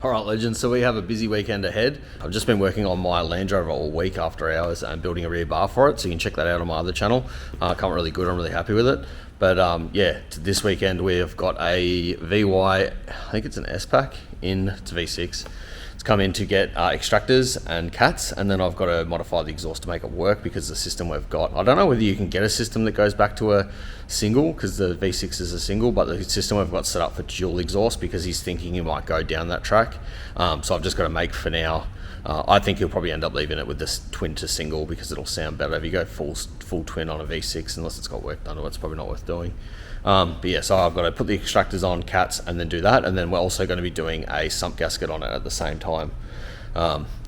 All right, legends, so we have a busy weekend ahead. I've just been working on my Land Rover all week after hours and building a rear bar for it, so you can check that out on my other channel. Come really good, I'm really happy with it. But yeah, this weekend we've got a VY, I think it's an S-Pack in, it's V6. It's come in to get extractors and cats, and then I've got to modify the exhaust to make it work because the system we've got, I don't know whether you can get a system that goes back to a single because the V6 is a single, but the system we've got set up for dual exhaust because he's thinking he might go down that track. So I've just got to make for now. I think he'll probably end up leaving it with this twin to single because it'll sound better. If you go full twin on a V6, unless it's got work done to it, it's probably not worth doing. But yeah, so I've got to put the extractors on cats and then do that, and then we're also going to be doing a sump gasket on it at the same time.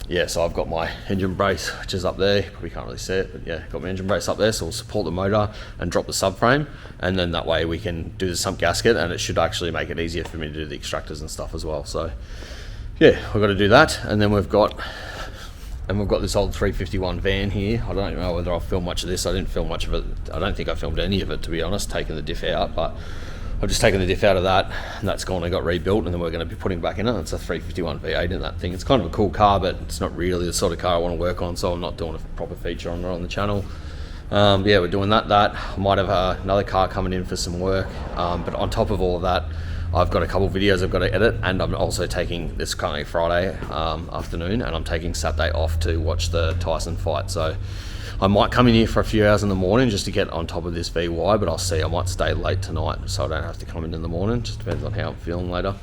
Yeah, so I've got my engine brace, which is up there. You probably can't really see it, but yeah, got my engine brace up there, so we'll support the motor and drop the subframe, and then that way we can do the sump gasket, and it should actually make it easier for me to do the extractors and stuff as well. So yeah, we've got to do that, and then we've got this old 351 van here. I don't know whether I'll film much of this. I didn't film much of it. I don't think I filmed any of it, to be honest, taking the diff out, but I've just taken the diff out of that, and that's gone and got rebuilt, and then we're going to be putting back in it. It's a 351 V8 in that thing. It's kind of a cool car, but it's not really the sort of car I want to work on, so I'm not doing a proper feature on it on the channel. Yeah, we're doing that. I might have another car coming in for some work, but on top of all of that, I've got a couple of videos I've got to edit, and I'm also taking, this currently Friday afternoon, and I'm taking Saturday off to watch the Tyson fight. So I might come in here for a few hours in the morning just to get on top of this VY, but I'll see. I might stay late tonight so I don't have to come in the morning. Just depends on how I'm feeling later.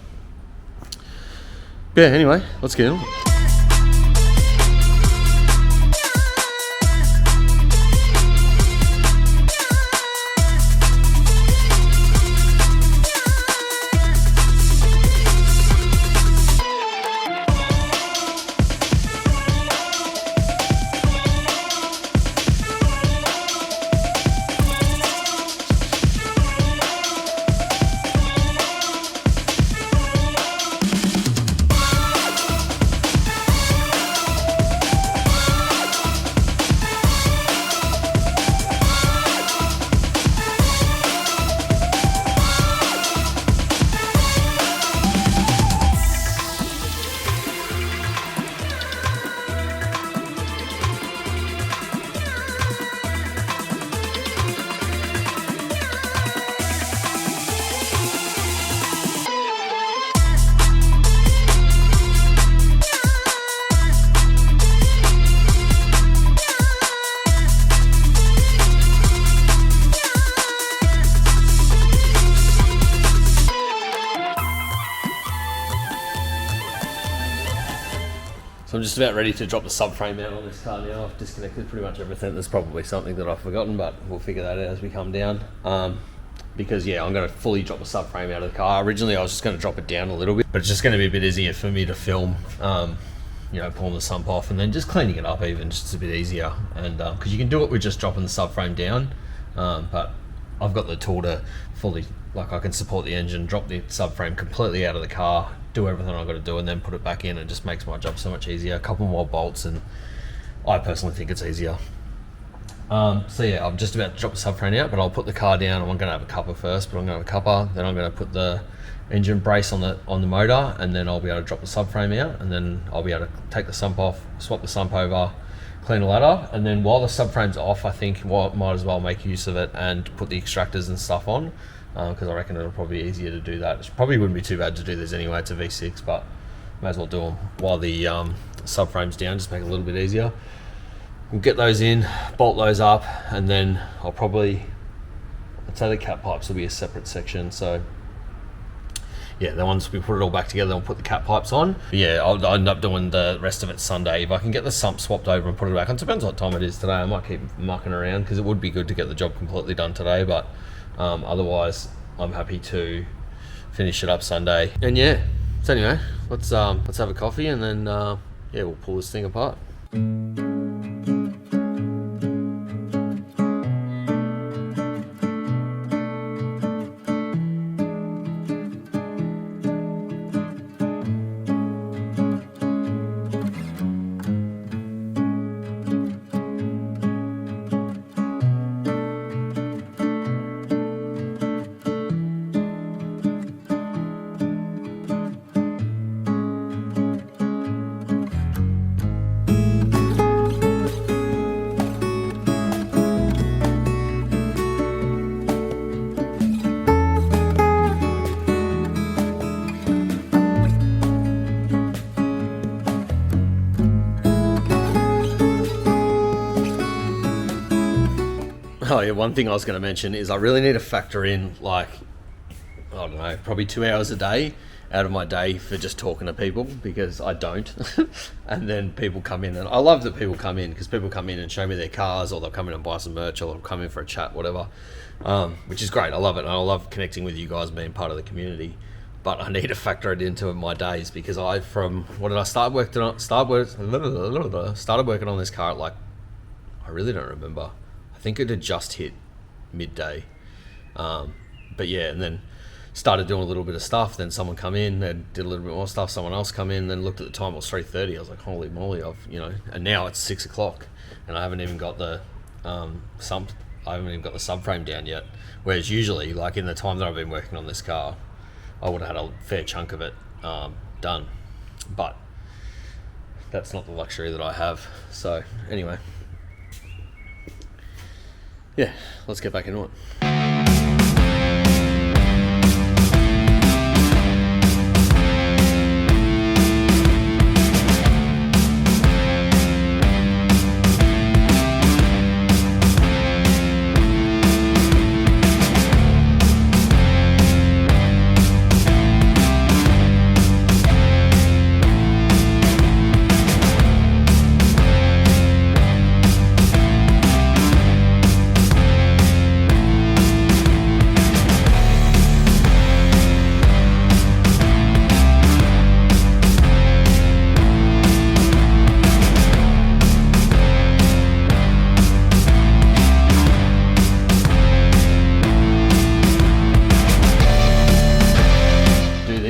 Yeah, anyway, let's get on. So I'm just about ready to drop the subframe out on this car now. I've disconnected pretty much everything. There's probably something that I've forgotten, but we'll figure that out as we come down. Because yeah, I'm going to fully drop the subframe out of the car. Originally I was just going to drop it down a little bit, but it's just going to be a bit easier for me to film, you know, pulling the sump off and then just cleaning it up even, just a bit easier. And because you can do it with just dropping the subframe down, but I've got the tool to fully, like I can support the engine, drop the subframe completely out of the car, do everything I've got to do, and then put it back in. It just makes my job so much easier. A couple more bolts, and I personally think it's easier. So yeah, I'm just about to drop the subframe out, but I'll put the car down. I'm going to have a cupper first, but I'm going to have a cupper. Then I'm going to put the engine brace on the motor, and then I'll be able to drop the subframe out, and then I'll be able to take the sump off, swap the sump over, clean all that up, and then while the subframe's off, I think might as well make use of it and put the extractors and stuff on, because I reckon it'll probably be easier to do that. It probably wouldn't be too bad to do this anyway. It's a V6, but may as well do them while the subframe's down, just make it a little bit easier. We'll get those in, bolt those up, and then I'd say the cat pipes will be a separate section. So yeah, then once we put it all back together, I'll put the cat pipes on. But yeah, I'll end up doing the rest of it Sunday. If I can get the sump swapped over and put it back, it depends what time it is today. I might keep mucking around because it would be good to get the job completely done today, but otherwise I'm happy to finish it up Sunday. And yeah, so anyway, let's have a coffee, and then yeah, we'll pull this thing apart. Oh yeah, one thing I was going to mention is I really need to factor in, like, I don't know, probably 2 hours a day out of my day for just talking to people, because I don't. And then people come in, and I love that people come in, because people come in and show me their cars, or they'll come in and buy some merch, or they'll come in for a chat, whatever, which is great. I love it, and I love connecting with you guys, being part of the community. But I need to factor it into my days, because what did I start working on? Started working on this car at, like, I really don't remember. I think it had just hit midday. But yeah, and then started doing a little bit of stuff. Then someone come in and did a little bit more stuff. Someone else come in, then looked at the time, it was 3:30. I was like, holy moly, and now it's 6 o'clock, and I haven't even got the Sump. I haven't even got the subframe down yet. Whereas usually, like, in the time that I've been working on this car, I would have had a fair chunk of it done. But that's not the luxury that I have. So anyway, yeah, let's get back into it.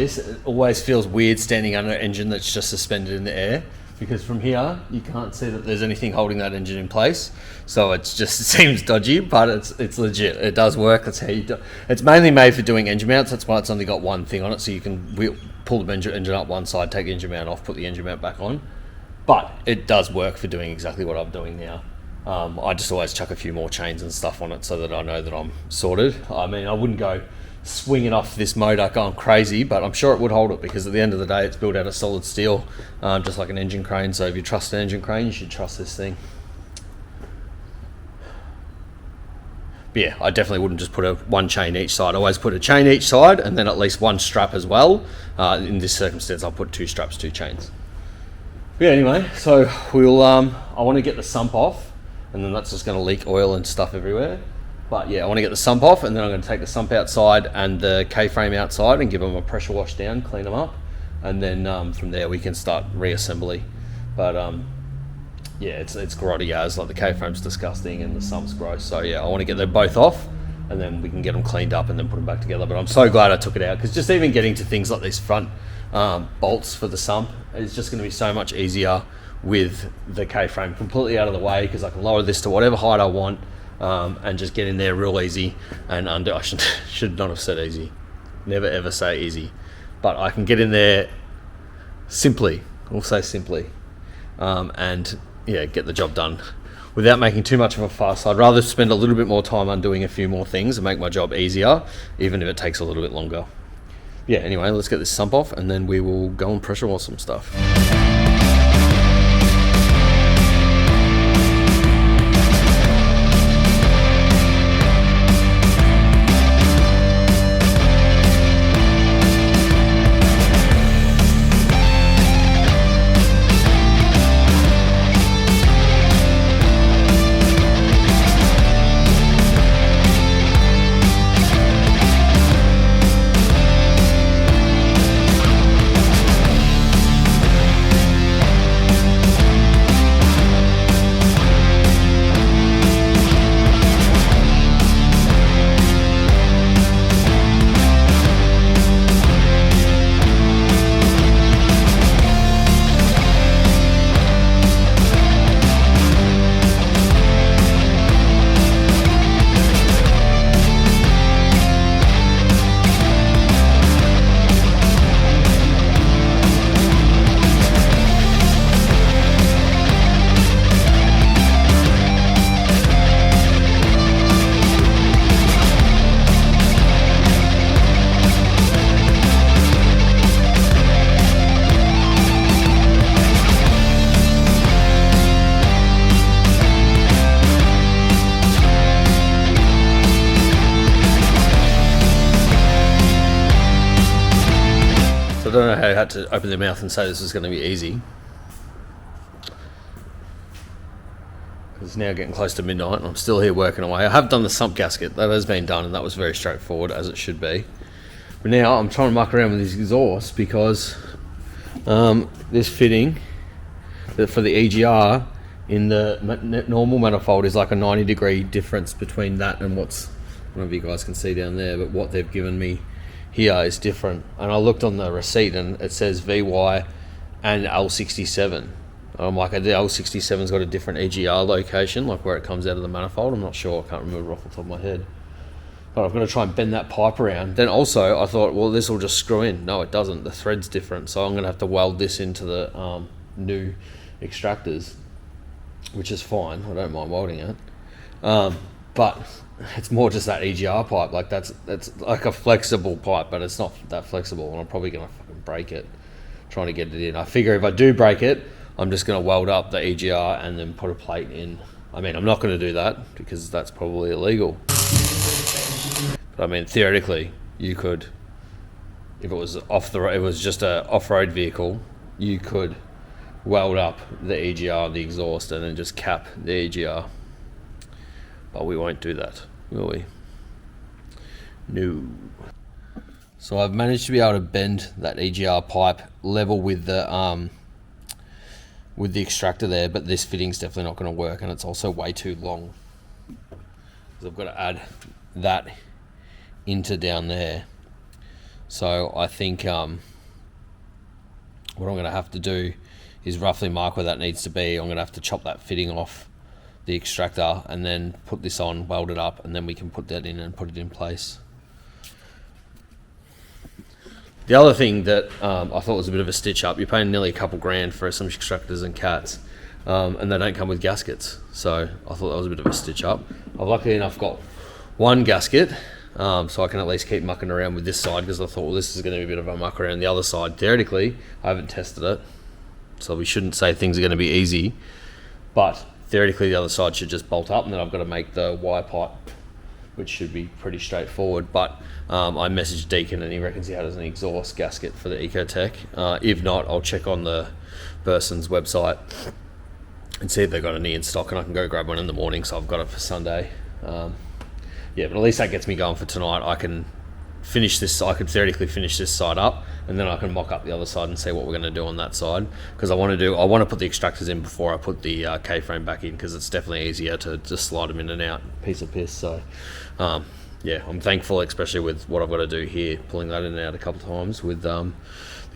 It always feels weird standing under an engine that's just suspended in the air, because from here you can't see that there's anything holding that engine in place, so it seems dodgy, but it's legit. It does work. That's how you do. It's mainly made for doing engine mounts. That's why it's only got one thing on it, so you can pull the engine up one side, take the engine mount off, put the engine mount back on. But it does work for doing exactly what I'm doing now. I just always chuck a few more chains and stuff on it so that I know that I'm sorted. I mean, I wouldn't go swinging off this motor going crazy, but I'm sure it would hold it, because at the end of the day it's built out of solid steel, just like an engine crane. So if you trust an engine crane, you should trust this thing. But yeah, I definitely wouldn't just put one chain each side. I always put a chain each side, and then at least one strap as well. In this circumstance, I'll put 2 straps, 2 chains. But yeah, anyway, so I want to get the sump off, and then that's just going to leak oil and stuff everywhere. But yeah, I want to get the sump off, and then I'm going to take the sump outside and the K-frame outside and give them a pressure wash down, clean them up, and then from there we can start reassembly. But yeah, it's grotty as, like, the K-frame's disgusting and the sump's gross. So yeah, I want to get them both off, and then we can get them cleaned up and then put them back together. But I'm so glad I took it out, because just even getting to things like these front bolts for the sump is just going to be so much easier with the K-frame completely out of the way, because I can lower this to whatever height I want. And just get in there real easy and undo. I should not have said easy. Never ever say easy. But I can get in there simply. We'll say simply. And yeah, get the job done without making too much of a fuss. I'd rather spend a little bit more time undoing a few more things and make my job easier, even if it takes a little bit longer. Yeah, anyway, let's get this sump off, and then we will go and pressure wash some stuff. I had to open their mouth and say this was going to be easy. It's now getting close to midnight and I'm still here working away. I have done the sump gasket, that has been done, and that was very straightforward, as it should be. But now I'm trying to muck around with this exhaust because this fitting for the EGR in the normal manifold is like a 90-degree difference between that and what's, I don't know if you guys can see down there, but what they've given me here is different. And I looked on the receipt and it says VY and L67. I'm like, the L67's got a different EGR location, like where it comes out of the manifold. I'm not sure, I can't remember off the top of my head. But I've got to try and bend that pipe around. Then also I thought, well, this will just screw in. No, it doesn't. The thread's different. So I'm going to have to weld this into the new extractors, which is fine. I don't mind welding it. But it's more just that EGR pipe. Like that's like a flexible pipe, but it's not that flexible. And I'm probably going to fucking break it trying to get it in. I figure if I do break it, I'm just going to weld up the EGR and then put a plate in. I mean, I'm not going to do that because that's probably illegal. But I mean, theoretically, you could, if it was it was just a off-road vehicle, you could weld up the EGR, the exhaust, and then just cap the EGR. But we won't do that, will we? No. So I've managed to be able to bend that EGR pipe level with the extractor there, but this fitting's definitely not going to work, and it's also way too long. Because I've got to add that into down there. So I think what I'm going to have to do is roughly mark where that needs to be. I'm going to have to chop that fitting off the extractor and then put this on, weld it up, and then we can put that in and put it in place. The other thing that I thought was a bit of a stitch up, you're paying nearly a couple grand for some extractors and cats, and they don't come with gaskets. So I thought that was a bit of a stitch up. I've luckily enough got one gasket, so I can at least keep mucking around with this side, because I thought, well, this is going to be a bit of a muck around the other side. Theoretically, I haven't tested it, so we shouldn't say things are going to be easy, but theoretically the other side should just bolt up, and then I've got to make the Y pipe, which should be pretty straightforward. But I messaged Deacon and he reckons he has an exhaust gasket for the Ecotech. If not, I'll check on the person's website and see if they've got any in stock, and I can go grab one in the morning, so I've got it for Sunday. Yeah, but at least that gets me going for tonight. I can finish this, I could theoretically finish this side up, and then I can mock up the other side and see what we're going to do on that side, because I want to put the extractors in before I put the K-frame back in, because it's definitely easier to just slide them in and out, piece of piss. So yeah, I'm thankful, especially with what I've got to do here, pulling that in and out a couple of times with the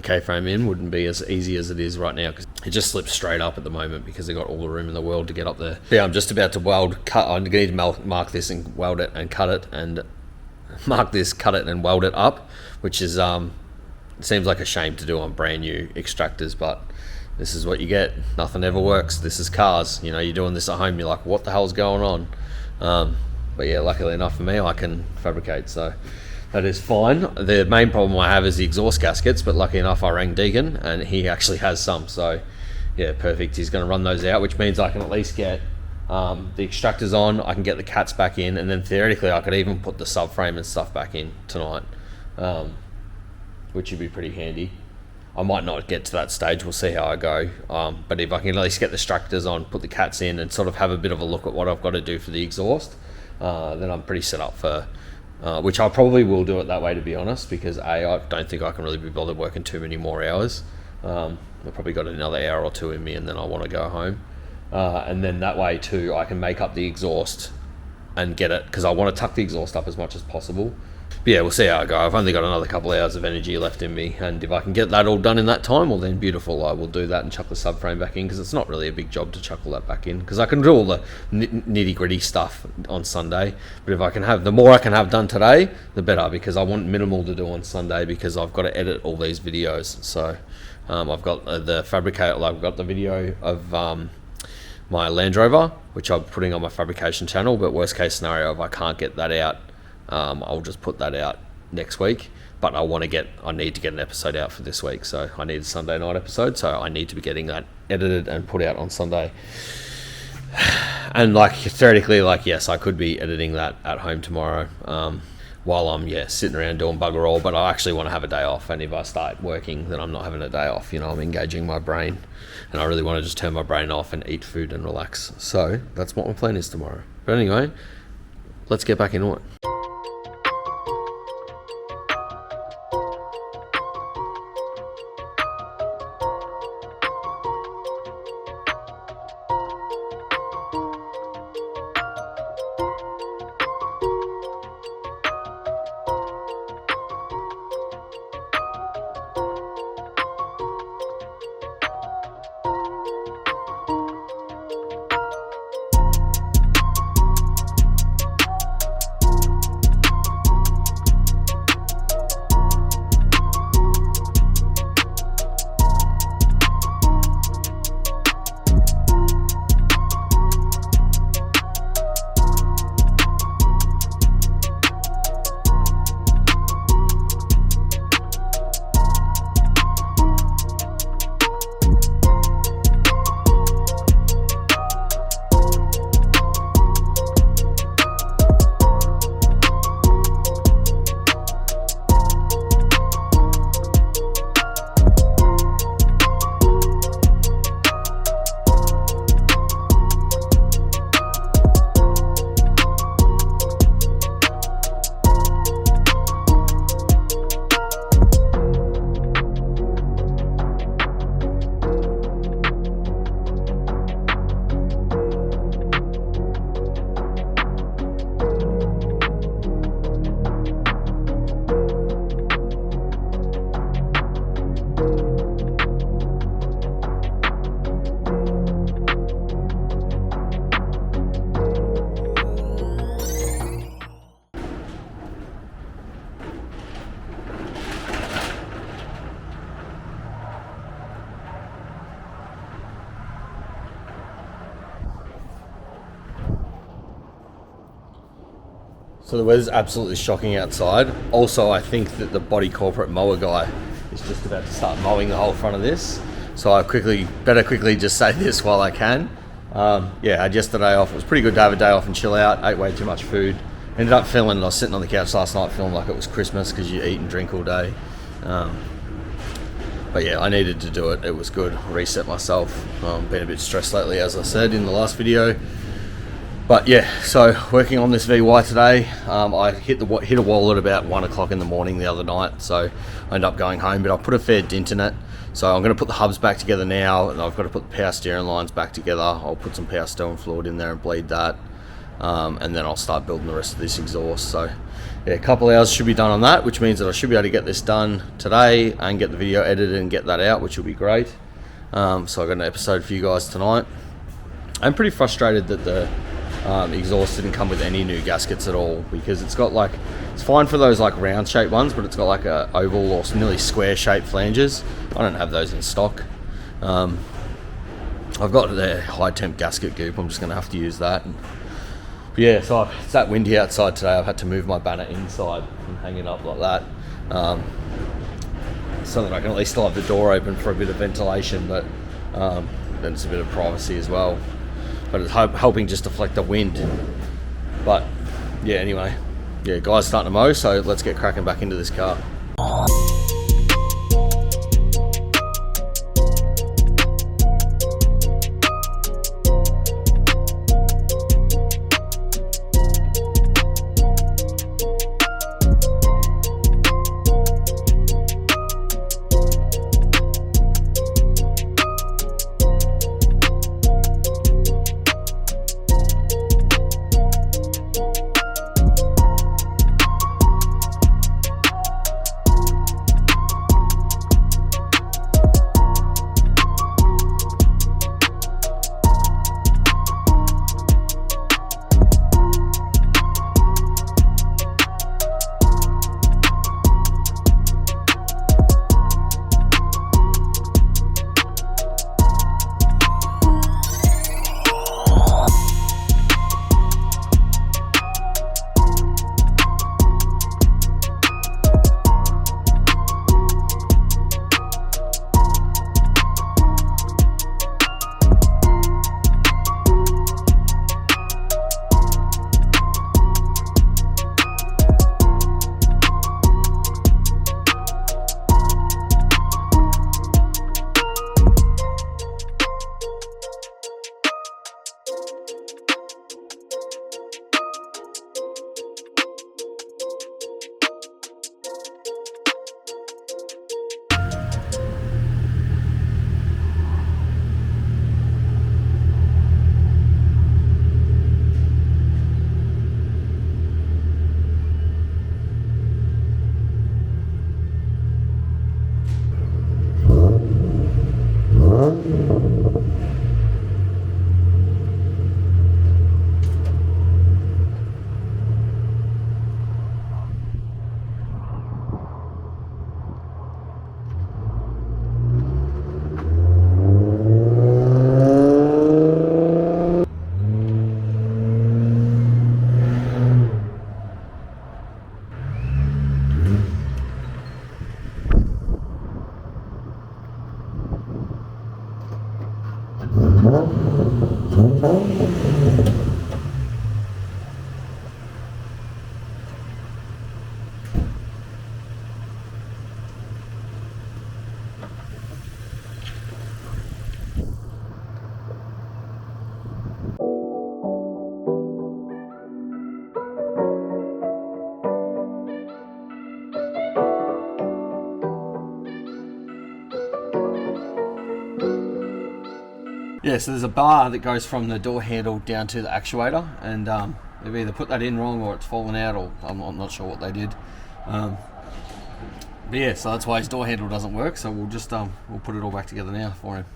K-frame in wouldn't be as easy as it is right now, because it just slips straight up at the moment because they've got all the room in the world to get up there. Yeah, I'm just about to cut. I need to mark this and weld it and cut it, and mark this, cut it and weld it up, which is seems like a shame to do on brand new extractors, but this is what you get. Nothing ever works. This is cars, you know, you're doing this at home, you're like, what the hell's going on? But yeah, luckily enough for me, I can fabricate, so that is fine. The main problem I have is the exhaust gaskets, but lucky enough I rang Deacon and he actually has some, so yeah, perfect. He's going to run those out, which means I can at least get the extractors on, I can get the cats back in, and then theoretically I could even put the subframe and stuff back in tonight, which would be pretty handy. I might not get to that stage, we'll see how I go, but if I can at least get the extractors on, put the cats in, and sort of have a bit of a look at what I've got to do for the exhaust, then I'm pretty set up for, which I probably will do it that way, to be honest, because I don't think I can really be bothered working too many more hours. I've probably got another hour or two in me and then I want to go home. And then that way too, I can make up the exhaust and get it, because I want to tuck the exhaust up as much as possible. But yeah, we'll see how I go. I've only got another couple of hours of energy left in me, and if I can get that all done in that time, well then beautiful, I will do that and chuck the subframe back in, because it's not really a big job to chuck all that back in, because I can do all the nitty gritty stuff on Sunday. But if I can have, the more I can have done today, the better, because I want minimal to do on Sunday, because I've got to edit all these videos. So I've got the fabricate, like I've got the video of my Land Rover, which I'm putting on my fabrication channel, but worst case scenario, if I can't get that out, I'll just put that out next week. But I need to get an episode out for this week, so I need a Sunday night episode, so I need to be getting that edited and put out on Sunday. And like theoretically, like yes, I could be editing that at home tomorrow. while I'm sitting around doing bugger all. But I actually want to have a day off, and if I start working, then I'm not having a day off. I'm engaging my brain, and I really want to just turn my brain off and eat food and relax. So that's what my plan is tomorrow. But anyway, let's get back into it. So the weather's absolutely shocking outside. Also, I think that the body corporate mower guy is just about to start mowing the whole front of this. So I better quickly just say this while I can. I had yesterday off. It was pretty good to have a day off and chill out. Ate way too much food. Ended up feeling, I was sitting on the couch last night feeling like it was Christmas because you eat and drink all day. But yeah, I needed to do it. It was good. Reset myself. Been a bit stressed lately, as I said in the last video. But yeah, so working on this VY today. I hit a wall at about 1 o'clock in the morning the other night, so I ended up going home, but I put a fair dent in it. So I'm going to put the hubs back together now, and I've got to put the power steering lines back together. I'll put some power steering fluid in there and bleed that, and then I'll start building the rest of this exhaust. So yeah, a couple of hours should be done on that, which means that I should be able to get this done today and get the video edited and get that out, which will be great. So I've got an episode for you guys tonight. I'm pretty frustrated that the exhaust didn't come with any new gaskets at all, because it's got it's fine for those round shaped ones, but it's got a oval or nearly square shaped flanges. I don't have those in stock. I've got the high temp gasket goop. I'm just going to have to use that. But yeah, so it's that windy outside today. I've had to move my banner inside and hang it up like that, so that I can at least still have the door open for a bit of ventilation, but then it's a bit of privacy as well. But it's helping just deflect the wind. But yeah, anyway, yeah, guys starting to mow, so let's get cracking back into this car. Yeah, so there's a bar that goes from the door handle down to the actuator, and they've either put that in wrong or it's fallen out, or I'm not sure what they did. But yeah, so that's why his door handle doesn't work. So we'll just we'll put it all back together now for him.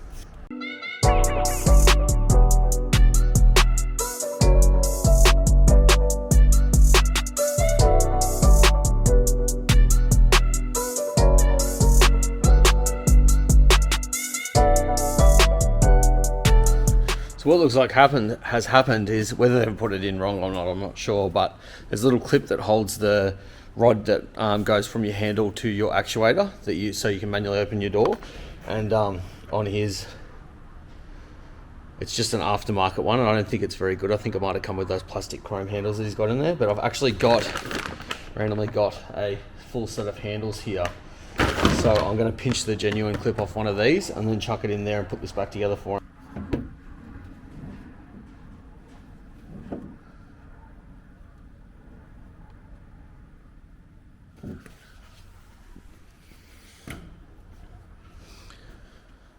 What looks like has happened is, whether they've put it in wrong or not, I'm not sure, but there's a little clip that holds the rod that goes from your handle to your actuator so you can manually open your door, and on his, it's just an aftermarket one, and I don't think it's very good. I think it might have come with those plastic chrome handles that he's got in there, but I've actually randomly got a full set of handles here. So I'm going to pinch the genuine clip off one of these and then chuck it in there and put this back together for him.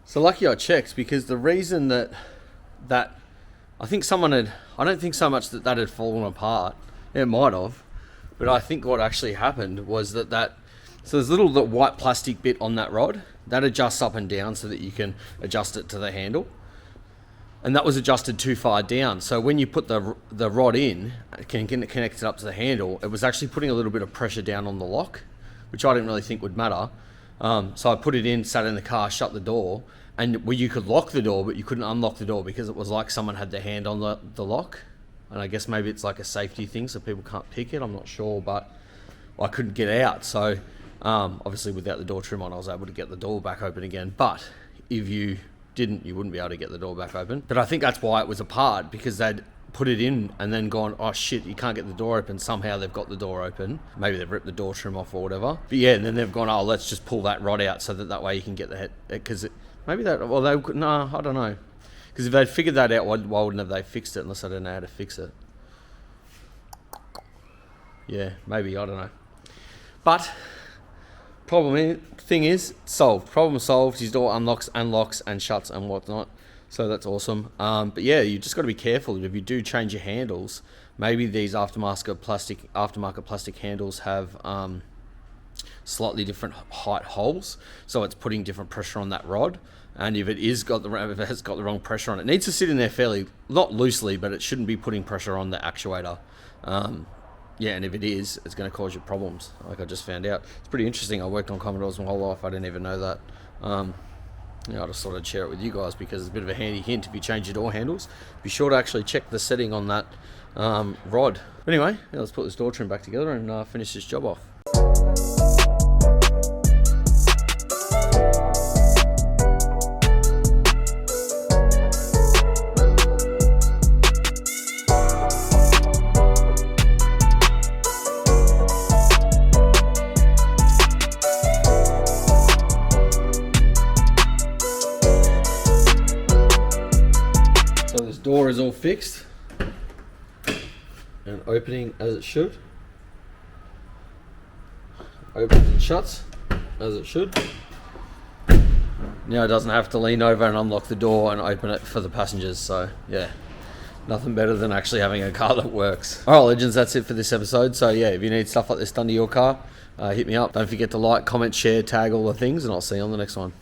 So lucky I checked, because the reason that I think I don't think so much that had fallen apart. It might have, but I think what actually happened was so there's the white plastic bit on that rod that adjusts up and down so that you can adjust it to the handle, and that was adjusted too far down. So when you put the rod in, connect it up to the handle, it was actually putting a little bit of pressure down on the lock, which I didn't really think would matter. So I put it in, sat in the car, shut the door, and you could lock the door, but you couldn't unlock the door because it was like someone had their hand on the lock. And I guess maybe it's like a safety thing so people can't pick it, I'm not sure, but I couldn't get out. So obviously without the door trim on, I was able to get the door back open again. But if you didn't, you wouldn't be able to get the door back open. But I think that's why it was apart, because they'd put it in and then gone, oh shit, you can't get the door open. Somehow they've got the door open. Maybe they've ripped the door trim off or whatever. But yeah, and then they've gone, oh, let's just pull that rod out so that way you can get the head. Because I don't know. Because if they'd figured that out, why wouldn't have they fixed it, unless I don't know how to fix it? Yeah, maybe, I don't know. But thing is, solved. Problem solved. His door unlocks and locks and shuts and whatnot. So that's awesome. But yeah, you just got to be careful. If you do change your handles, maybe these aftermarket plastic handles have slightly different height holes, so it's putting different pressure on that rod. And if it has got the wrong pressure on it, needs to sit in there fairly, not loosely, but it shouldn't be putting pressure on the actuator. Yeah, and if it is, it's going to cause you problems, like I just found out. It's pretty interesting. I worked on Commodores my whole life. I didn't even know that. I just thought I'd share it with you guys because it's a bit of a handy hint. If you change your door handles, be sure to actually check the setting on that rod. Anyway, let's put this door trim back together and finish this job off. Door is all fixed and opening as it should. Opens and shuts as it should. Now it doesn't have to lean over and unlock the door and open it for the passengers. So yeah, nothing better than actually having a car that works. Alright legends, that's it for this episode. So yeah, if you need stuff like this done to your car, hit me up. Don't forget to like, comment, share, tag all the things, and I'll see you on the next one.